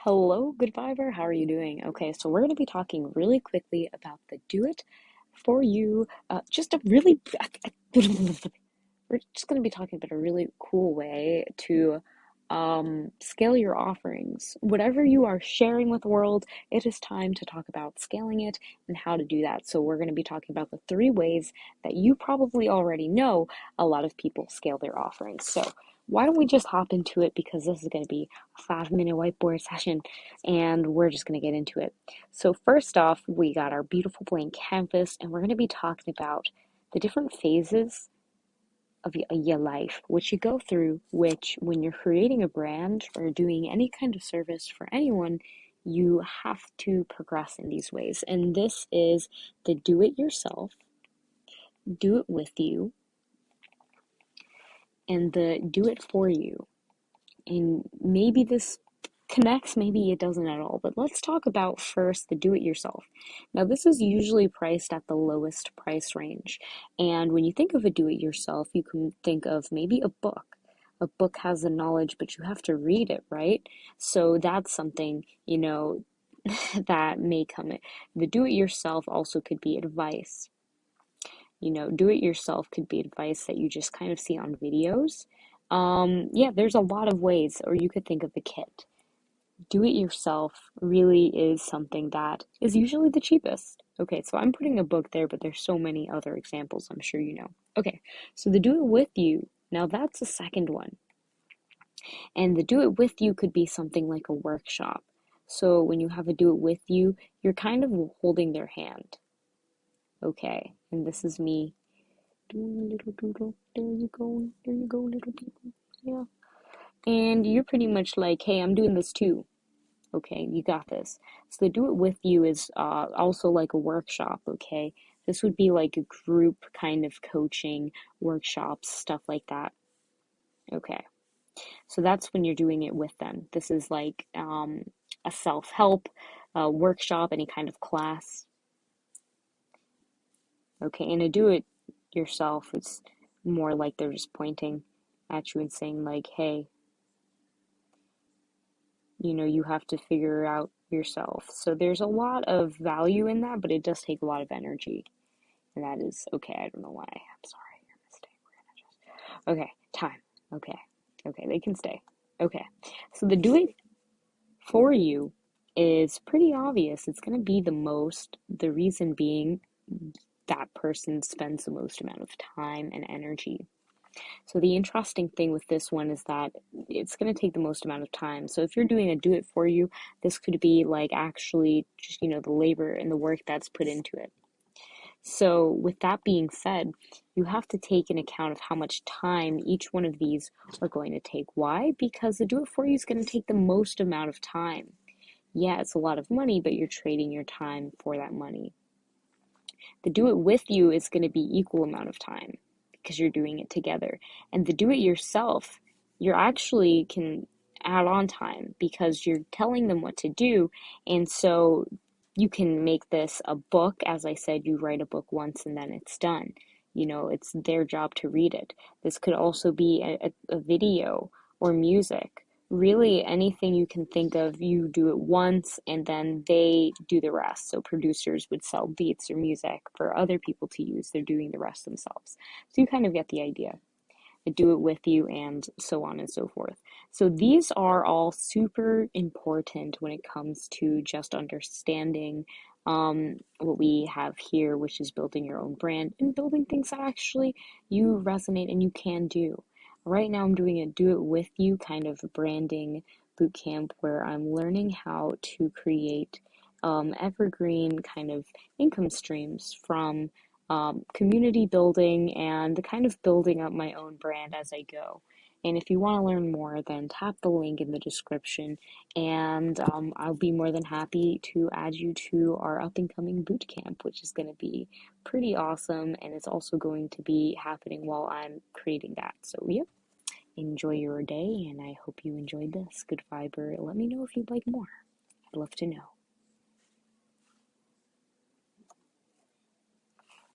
Hello, good viber. How are you doing? Okay, so we're going to be talking really quickly about the do it for you. Just a really, we're just going to be talking about a really cool way to scale your offerings. Whatever you are sharing with the world, it is time to talk about scaling it and how to do that. So, we're going to be talking about the three ways that you probably already know a lot of people scale their offerings. So, why don't we just hop into it because this is going to be a 5 minute whiteboard session and we're just going to get into it. So, first off, we got our beautiful blank canvas and we're going to be talking about the different phases of your life, which you go through, which when you're creating a brand or doing any kind of service for anyone, you have to progress in these ways. And this is the do it yourself, do it with you, and the do it for you. And maybe this connects, maybe it doesn't at all. But let's talk about first the do it yourself. Now, this is usually priced at the lowest price range. And when you think of a do it yourself, you can think of maybe a book. A book has the knowledge, but you have to read it, right? So that's something, that may come in. The do it yourself also could be advice. Do it yourself could be advice that you just kind of see on videos. Yeah, there's a lot of ways, or you could think of the kit. Do it yourself really is something that is usually the cheapest. Okay, so I'm putting a book there, but there's so many other examples I'm sure you know. Okay, so the do it with you, now that's the second one. And the do it with you could be something like a workshop. So when you have a do it with you, you're kind of holding their hand. Okay, and this is me doing a little doodle. There you go, little people. Yeah. And you're pretty much like, hey, I'm doing this too. Okay, you got this. So the do it with you is also like a workshop, okay? This would be like a group kind of coaching, workshops, stuff like that. Okay, so that's when you're doing it with them. This is like a self-help workshop, any kind of class. Okay, and to do it yourself, it's more like they're just pointing at you and saying like, hey, you have to figure it out yourself. So there's a lot of value in that, but it does take a lot of energy. And that is okay. I don't know why. I'm sorry. Your mistake. We're gonna just. Okay, time. Okay. Okay, they can stay. Okay. So the do it for you is pretty obvious. It's gonna be the most, the reason being that person spends the most amount of time and energy. So the interesting thing with this one is that it's going to take the most amount of time. So if you're doing a do it for you, this could be like actually just, the labor and the work that's put into it. So with that being said, you have to take in account of how much time each one of these are going to take. Why? Because the do it for you is going to take the most amount of time. Yeah, it's a lot of money, but you're trading your time for that money. The do it with you is going to be equal amount of time because you're doing it together. And the do it yourself, you're actually can add on time because you're telling them what to do. And so you can make this a book. As I said, you write a book once and then it's done. It's their job to read it. This could also be a video or music. Really, anything you can think of, you do it once and then they do the rest. So producers would sell beats or music for other people to use. They're doing the rest themselves. So you kind of get the idea. I do it with you and so on and so forth. So these are all super important when it comes to just understanding what we have here, which is building your own brand and building things that actually you resonate and you can do. Right now I'm doing a do it with you kind of branding bootcamp where I'm learning how to create evergreen kind of income streams from community building and kind of building up my own brand as I go. And if you want to learn more, then tap the link in the description, and I'll be more than happy to add you to our up and coming boot camp, which is going to be pretty awesome, and it's also going to be happening while I'm creating that. So, yep, enjoy your day, and I hope you enjoyed this. Good fiber. Let me know if you'd like more. I'd love to know.